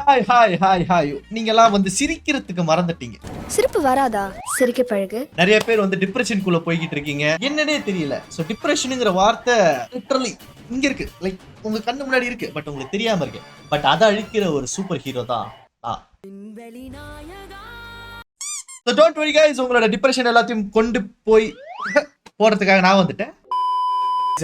Hi hi hi hi நீங்கெல்லாம் வந்து சிரிக்கிறதுக்கு மறந்துட்டீங்க. சிரிப்பு வராதா? சிரிக்க பழகு. நிறைய பேர் வந்து டிப்ரெஷனுக்குள்ள போய்கிட்டு இருக்கீங்க. என்னன்னே தெரியல. சோ டிப்ரெஷனுங்கிற வார்த்தை லிட்டரலி இங்க இருக்கு. லைக் உங்க கண்ணு முன்னாடி இருக்கு. பட் உங்களுக்கு தெரியாம இருக்கு. பட் அதை அழிக்கிற ஒரு சூப்பர் ஹீரோ தான். So don't worry guys, உங்களோட டிப்ரெஷன் எல்லாத்தையும் கொண்டு போய் போறதுக்காக நான் வந்துட்டேன்.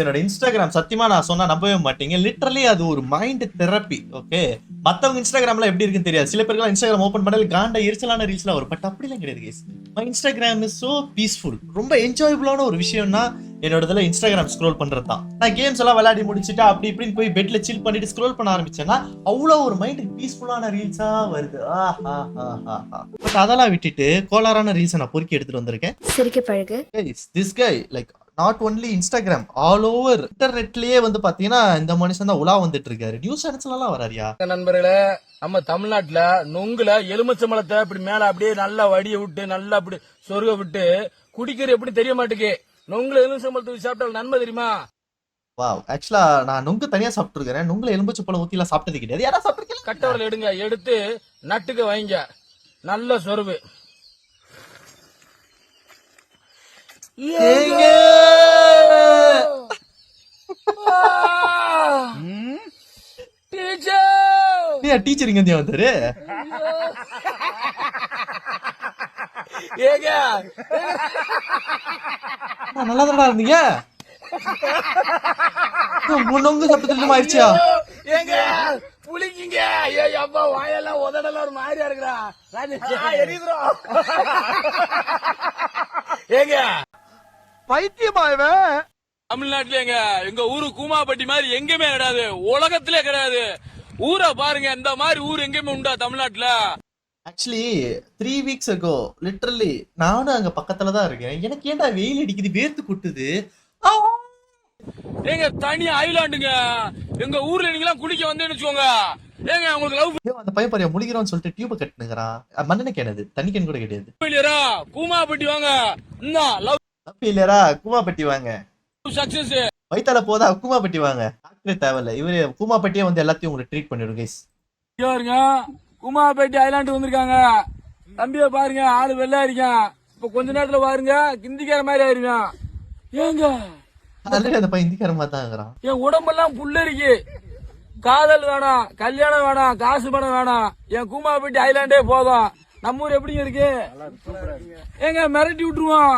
என்னோட இன்ஸ்டாகிராம் சத்தியமா நான் சொன்னா நம்பவே மாட்டீங்க. லிட்டரலி அது ஒரு மைண்ட் தெரப்பி. ஓகே, மத்தவங்க இன்ஸ்டாகிராம்ல எப்படி இருக்குன்னு தெரியாது. சில பேருக்கு இன்ஸ்டாகிராம் ஓபன் பண்ணால காண்ட எரிச்சலான ரீல்ஸ்லாம் வரும். பட் அப்படிலாம் கிடையாது guys. My Instagram is so peaceful. ரொம்ப என்ஜாயபிளான ஒரு விஷயம்னா என்னோட இதுல இன்ஸ்டாகிராம் ஸ்க்ரோல் பண்றது தான். நான் கேம்ஸ் எல்லாம் விளையாடி முடிச்சுட்டு அப்படி இப்படின்னு போய் பெட்ல சில் பண்ணிட்டு ஸ்க்ரோல் பண்ண ஆரம்பிச்சேன்னா அவ்வளவு ஒரு மைண்டுக்கு பீஸ்ஃபுல்லான ரீல்ஸா வருது. பட் அதெல்லாம் விட்டுட்டு கோளாறான ரீல்ஸை நான் பொறுக்கி எடுத்துட்டு வந்திருக்கேன். சிரிக்க பழகு. This guy like not only Instagram, all over இன்டர்நெட்லயே வந்து பாத்தீங்கன்னா இந்த மனுஷன் தான் உலா வந்துட்டு இருக்காரு. நியூஸ் சேனல்ஸ்ல எல்லாம் வராரியா நண்பர்களே? நம்ம தமிழ்நாட்டுல நொங்குல எலுமிச்சம்பழத்தை அப்படி மேல அப்படியே நல்லா வடிய விட்டு நல்லா அப்படி சொருக விட்டு குடிக்கிறது எப்படி தெரிய மாட்டேங்குது. நொங்குல எலுமிச்சம்பழத்துக்கு சாப்பிட்டால் நன்மை தெரியுமா? வாவ், ஆக்சுவலா நான் நொங்கு தனியா சாப்பிட்டு இருக்கேன். நொங்குல எலுமிச்சை பழம் ஊத்தி எல்லாம் சாப்பிட்டது கிடையாது. யாரா சாப்பிட்டுருக்கீங்க? கட்டவரல் எடுங்க, எடுத்து நட்டுக்கு வைங்க, நல்ல சொருவு. டீச்சர் இங்க இருந்து வந்தாரு. நல்லா தானடா இருந்தீங்க. நொங்கு சாப்பிட்டு ஆயிடுச்சா? புளிக்கிங்க அப்பா, வாயெல்லாம் உதடெல்லாம் ஒரு மாதிரியா இருக்கிறா. ஏங்க பைத்தியமாயவன் தமிழ்நாட்டுல எங்க ஊரு கூமாப்பட்டி மாதிரி எங்கேயுமே கிடையாது, உலகத்திலே கிடையாது. ஊரை பாருங்க, இந்த மாதிரி ஊர் எங்கேயுமே உண்டா தமிழ்நாட்டுல? ஆக்சுவலி 3 weeks ago லிட்டரலி நானும் அங்க பக்கத்துல தான் இருக்கேன். எனக்கு ஏன்டா வெயில் அடிக்குது, வேர்த்து கொட்டுது. ஏங்க தனி ஐலாண்டுங்க எங்க ஊர்ல. நீங்க எல்லாம் குளிக்க வந்தேன்னு வச்சுக்கோங்க. ஏங்க உங்களுக்கு லவ் அந்த பையன் பாரியா முழிக்கிறோம்னு சொல்லிட்டு டியூப கட்டுனுங்கிறான். மண்ணெண்ணெய் கிடையாது, தண்ணி கேன் கூட கிடையாது. இல்லையா கூமாப்பட்டி வாங்க, லவ் தப்பு இல்லையா? கூமாப்பட்டி வாங்க, சக்சஸ். வயித்தால போதா கூமாப்பட்டி வாங்க. டாக்டரே தேவையில்ல, இவரு கூமாப்பட்டியே வந்து எல்லாத்தையும் உங்களுக்கு ட்ரீட் பண்ணிடும் கைஸ். பாருங்க கூமாப்பட்டி ஐலாண்டு வந்திருக்காங்க. தம்பிய பாருங்க, ஆளு வெள்ளா இருக்கான். இப்ப கொஞ்ச நேரத்துல பாருங்க கிந்திக்கார மாதிரி ஆயிருக்கான். ஏங்க அந்த பையன் இந்திக்கார மாதிரி தான் இருக்கிறான். என் உடம்பெல்லாம் புல்லரிக்கு. காதல் வேணாம், கல்யாணம் வேணாம், காசு பணம் வேணாம், என் கூமாப்பட்டி ஐலாண்டே போதும். நம்ம ஊர் எப்படிங்க இருக்கு? ஏங்க மிரட்டி விட்டுருவோம்.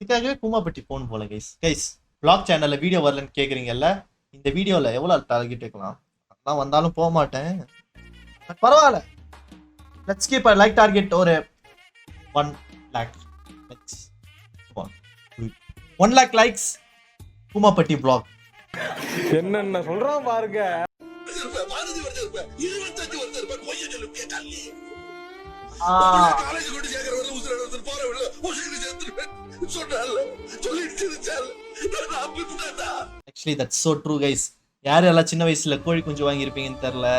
இதுக்காகவே கூமாப்பட்டி போன் போல கைஸ். கைஸ் vlog சேனல்ல வீடியோ வரலன்னு கேக்குறீங்கல்ல, இந்த வீடியோல எவ்வளவு டார்கெட் வைக்கலாம்? நான் வந்தாலும் போக மாட்டேன், பரவாயில்ல. Let's keep a like target ஒரு 1 lakh. Let's 1 lakh likes Koomapatti vlog. என்னென்ன சொல்றான் பாருங்க. Actually that's so true guys. யார் எல்லாம் சின்ன வயசுல கோழி குஞ்சு வாங்கி இருப்பீங்கன்னு தெரியல.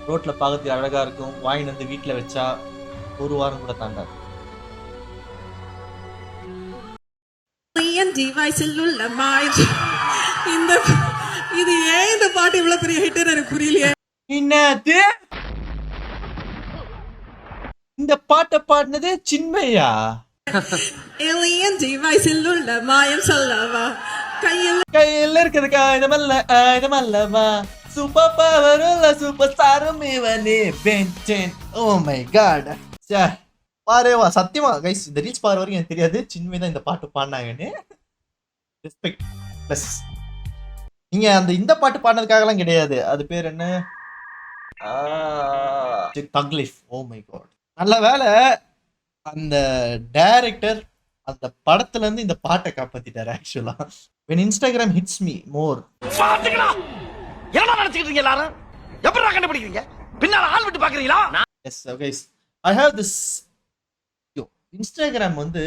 ரோட்ல பார்க்கறதுக்கு அழகா இருக்கும், வாங்கிட்டு வந்து வீட்டுல வச்சா ஒரு வாரம் கூட தாண்டாது. இது ஏன் இந்த பாட்டு இவ்வளவு பெரிய ஹிட் எனக்கு புரியலையே. என்னது இந்த பாட்டை பாடினது சின்மையா? ஏலியன் டிவைஸில் உள்ள மாயம் சொல்லவா, கையில் இருக்கிறதுக்கா இதமல்லவா, சூப்பர் பவர் உள்ள சூப்பர் ஸ்டாரும் இவனே பென்டென். Oh my god. பாரேவா, சத்தியமா கைஸ் இந்த ரீல்ஸ் பாரு வரைக்கும் எனக்கு தெரியாது சின்மை தான் இந்த பாட்டு பாடினாங்கன்னு. ரெஸ்பெக்ட். பிளஸ் நீங்க அந்த இந்த பாட்டு பாடினதுக்காகலாம் கிடையாது. அது பேர் என்ன? தக் லைஃப். O my God. நல்ல வேலை அந்த டைரக்டர் அந்த படத்துல இருந்து இந்த பாட்டை காப்பாத்திட்டாரு. ஆக்சுவலா when Instagram hits me more. பாத்துங்களா என்ன நினைச்சிட்டு இருக்கீங்க எல்லாரும்? எப்பறா கண்டுபிடிக்கிறீங்க? பின்னால ஆள் விட்டு பாக்குறீங்களா? Yes guys, I have this Instagram வந்து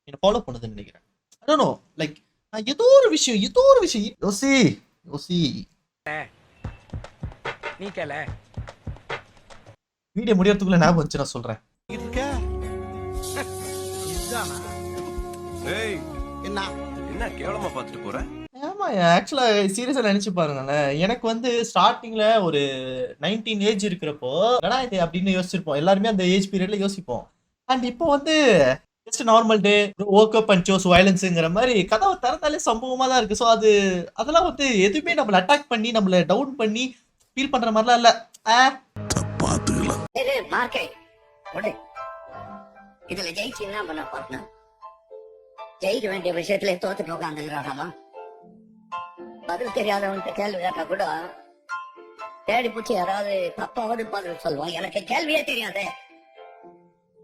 என்ன ஃபாலோ பண்ணுதுன்னு நினைக்கிறேன். I don't know, like நான் ஏதோ ஒரு விஷயம் யோசி நீ கேள. வீடியோ முடியறதுக்குள்ள ஞாபகம் வந்துச்சு, நான் சொல்றேன். ஏய் என்ன என்ன கேவலமா பாத்துட்டு போற? ஆமா ஆமா ஆக்சுவலா சீரியஸா நினைச்சு பாருங்களேன். எனக்கு வந்து ஸ்டார்டிங்ல ஒரு 19 ஏஜ் இருக்கிறப்போ என்னடா இது அப்படின்னு யோசிச்சிருப்போம். எல்லாருமே அந்த ஏஜ் பீரியட்ல யோசிப்போம். அண்ட் இப்போ வந்து just normal day woke up and chose violence-ங்கிற மாதிரி கதவை திறந்தாலே சம்பவமா தான் இருக்கு. ஸோ அதெல்லாம் வந்து எதுவுமே நம்மள அட்டாக் பண்ணி நம்மள டவுன் பண்ணி ஃபீல் பண்ற மாதிரிலாம் இல்ல. இது மார்க்கெட் ஒண்ணு. இதுல ஜெயிச்சு என்ன பண்ண பார்க்கணும்? ஜெயிக்க வேண்டிய விஷயத்துல தோத்துட்டு உட்காந்துக்கிறானா? பதில் தெரியாதவன்ட்டு கேள்வி கேட்டா கூட தேடி பூச்சி யாராவது தப்பாவது பதில் சொல்லுவான். எனக்கு கேள்வியே தெரியாதே,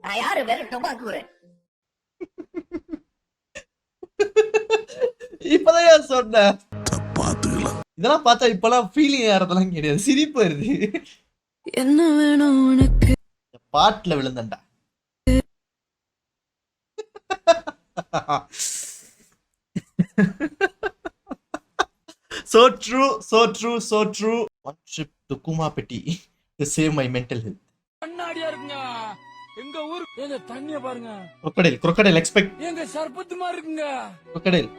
நான் யாரு வேற டொபாக்குறேன். இப்பதான் சொன்னேன். இதெல்லாம் பார்த்தா இப்பெல்லாம் ஃபீலிங் ஆறதெல்லாம் கிடையாது, சிரிப்பு வருது. என்ன வேணும் உனக்கு? பாட்டுல விழுந்தண்டா. So true, so true, so true. One trip to Kumapeti to save my mental health. கண்ணாடியா இருக்குங்க எங்க ஊர். ஏங்க தண்ணிய பாருங்க. crocodile expect. ஏங்க சர்பத்து மாதிரி இருக்குங்க.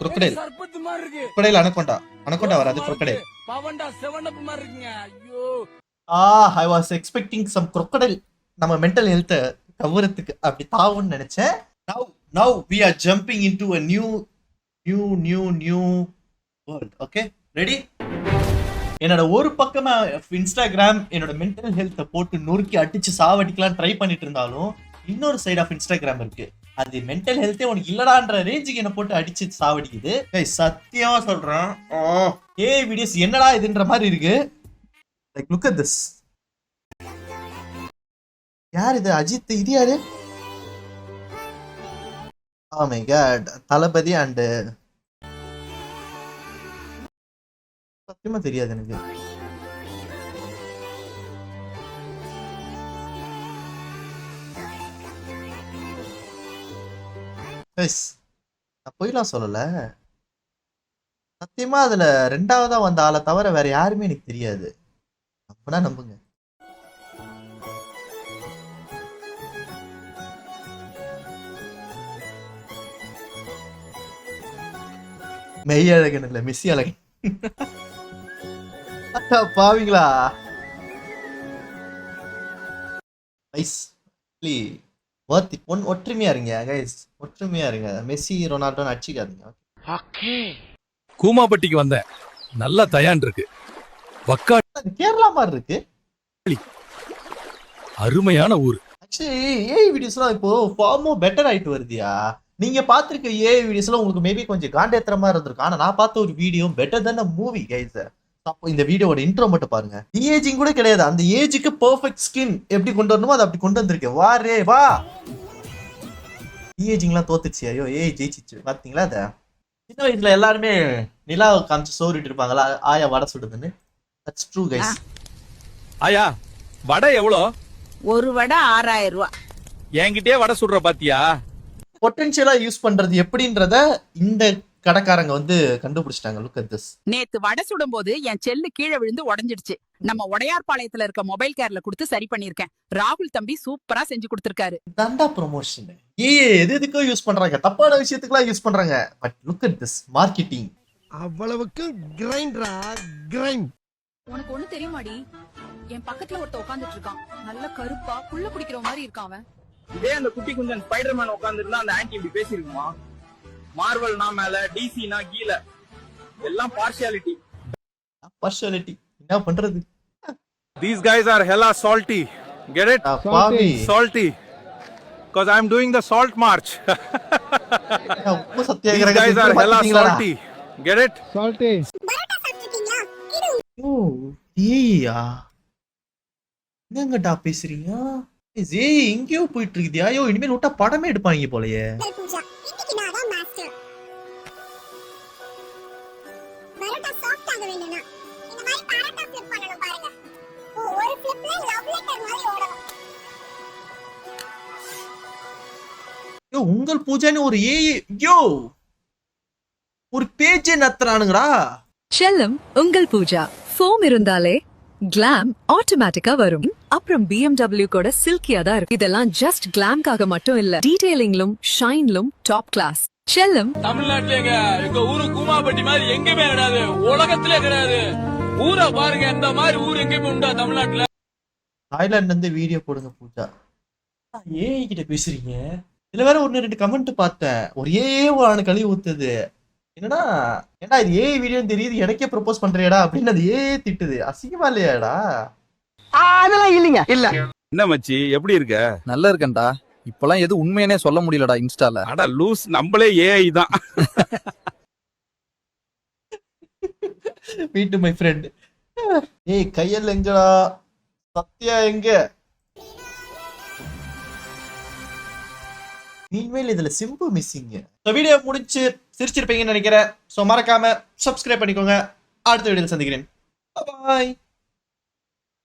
crocodile சர்பத்து மாதிரி இருக்கு. crocodile anaconda வராது crocodile. பவண்டா செவனப் மாதிரி இருக்குங்க. ஐயோ I was expecting some crocodile நம்ம மென்டல் ஹெல்த் கவரத்துக்கு அப்படி தாவுன்னு நினைச்சேன். Now we are jumping into a new world. Okay, ready? என்னோட ஒரு பக்கமா இன்ஸ்டாகிராம் என்னோட மென்டல் ஹெல்த்தை போட்டு நொறுக்கி அடிச்சு சாவடிக்கலாம் ட்ரை பண்ணிட்டு இருந்தாலும் இன்னொரு சைடு ஆஃப் இன்ஸ்டாகிராம் இருக்கு. அது மென்டல் ஹெல்த்தே உனக்கு இல்லடான்ற ரேஞ்சுக்கு என்ன போட்டு அடிச்சு சாவடிக்குது. சத்தியமா சொல்றேன், வீடியோஸ் என்னடா இதுன்ற மாதிரி இருக்கு. Like look at this. யார் இது? அஜித். இது யாரு? Oh my god, Thalapathy and சத்தியமா தெரியாது எனக்கு. நான் பொய்லாம் சொல்லல, சத்தியமா அதுல ரெண்டாவதா வந்த ஆளை தவிர வேற யாருமே எனக்கு தெரியாது. அப்படின்னா நம்புங்க. மெய் அழகன் இல்ல, மெஸ்ஸி அழகன். பாவீங்களா? ஒற்றுமையா இருங்க கைஸ், ஒற்றுமையா இருங்க. மெஸ்ஸி ரொனால்டோன்னு அடிச்சுக்காதீங்க. கூமாப்பட்டிக்கு வந்தேன், நல்லா தயான் இருக்கு. கேரளா மாதிரி இருக்கு, அருமையான ஊர். ஆக்சுவலி ஏஐ வீடியோஸ்லாம் இப்போ ஃபார்மோ பெட்டர் ஆயிட்டு வருதியா. நீங்க பாத்திருக்க ஏஐ வீடியோஸ்லாம் உங்களுக்கு மேபி கொஞ்சம் காண்டேத்திர மாதிரி இருந்திருக்கும். ஆனா நான் பார்த்த ஒரு video better then a movie guys. அப்போ இந்த வீடியோவோட இன்ட்ரோ மட்டும் பாருங்க. ஏஜிங் கூட கிடையாது, அந்த ஏஜுக்கு பெர்ஃபெக்ட் ஸ்கின் எப்படி கொண்டு வரணுமோ அதை அப்படி கொண்டு வந்திருக்கேன். வா ஏஜிங்லாம் தோத்துச்சு. ஐயோ ஏஐ ஜெயிச்சிச்சு பாத்தீங்களா? அத சின்ன வயசுல எல்லாருமே நிலாவை காமிச்சு சோறிட்டு இருப்பாங்களா, ஆயா வடை சுடுதுன்னு. That's true guys. ஆயா வடை எவ்வளோ? ஒரு வடை 6000 ரூபாய். என்கிட்டயே வடை சுடுற பாத்தியா? பொட்டன்ஷியலா யூஸ் பண்றது எப்படின்றத இந்த கடைக்காரங்க வந்து கண்டுபிடிச்சிட்டாங்க. Look at this. நேத்து வடை சுடும் போது என் செல்லு கீழே விழுந்து உடைஞ்சிடுச்சு. நம்ம உடையார்பாளையத்துல இருக்க மொபைல் கேர்ல கொடுத்து சரி பண்ணிருக்கேன். ராகுல் தம்பி சூப்பரா செஞ்சு கொடுத்திருக்காரு. தண்டா ப்ரமோஷன். எதுக்கோ யூஸ் பண்றாங்க, தப்பான விஷயத்துக்குலாம் யூஸ் பண்றாங்க. But look at this marketing. அவ்வளவுக்கு கிரைண்டரா கிரைண்ட். உனக்கு ஒண்ணு தெரியுமாடி? என் பக்கத்துல ஒருத்த உட்காந்துட்டு இருக்கான், நல்ல கருப்பா புள்ள குடிக்கிற மாதிரி இருக்கான் அவன். இதே அந்த குட்டி குஞ்சன் ஸ்பைடர்மேன் உட்கார்ந்துருந்தா அந்த ஆன்டி இப்படி பேசிருக்குமா? மார்வல்னா மேல, டிசினா கீழ, எல்லாம் பார்ஷியாலிட்டி. என்ன பண்றது? These guys are hella salty. Get it? Salty. Because I'm doing the salt march. These guys are hella salty. Get it? Salty. என்னங்கடா பேசுறீங்க? எங்கேயோ போயிட்டு இருக்குதியா? ஐயோ இனிமேல் விட்டா படமே எடுப்பாங்க போலயே. உங்கள் பூஜான்னு ஒரு ஒரு பேஜ் நத்துறானுங்கடா. செல்லம் உங்கள் பூஜா ஃபோம் இருந்தாலே கிளாம் ஆட்டோமேட்டிக்கா வரும். அப்புறம் BMW கூட சில்கியா தான் இருக்கு. இதெல்லாம் ஜஸ்ட் கிளாம்காக மட்டும் இல்ல, டீடைலிங்லும் ஷைன்லும் டாப் கிளாஸ். செல்லம் தமிழ்நாட்டுல எங்க ஊரு கூமாப்பட்டி மாதிரி எங்கேயுமே கிடையாது, உலகத்திலே கிடையாது. ஊரை பாருங்க, இந்த மாதிரி ஊர் எங்கேயுமே உண்டா தமிழ்நாட்டுல? தாய்லாந்துல இருந்து வீடியோ போடுங்க பூஜா. ஏஐ கிட்ட பேசுறீங்க? இதுல வேற 1-2 கமெண்ட் பார்த்தேன். ஒரு ஏஐ கழுவி ஊத்துது. என்னன்னா, ஏன்னா இது ஏஐ வீடியோன்னு தெரியுது, எனக்கே ப்ரொபோஸ் பண்றியடா அப்படின்னு அது ஏஐ திட்டுது. அசிங்கமா இல்லையாடா? அதெல்லாம் இல்லைங்க. இல்ல என்ன மச்சி எப்படி இருக்க? நல்லா இருக்கேன்டா. இப்பெல்லாம் எது உண்மையானே சொல்ல முடியலடா இன்ஸ்டால. அட லூஸ், நம்மளே ஏஐ தான். Meet my friend. ஏய் கையல் எங்கடா? சத்யா எங்க? இனிமேல் இதுல சிம்பு மிஸ்ஸிங். வீடியோ முடிச்சு சிரிச்சிருப்பீங்கன்னு நினைக்கிறேன். ஸோ மறக்காம சப்ஸ்கிரைப் பண்ணிக்கோங்க. அடுத்த வீடியோவில் சந்திக்கிறேன். பாய்.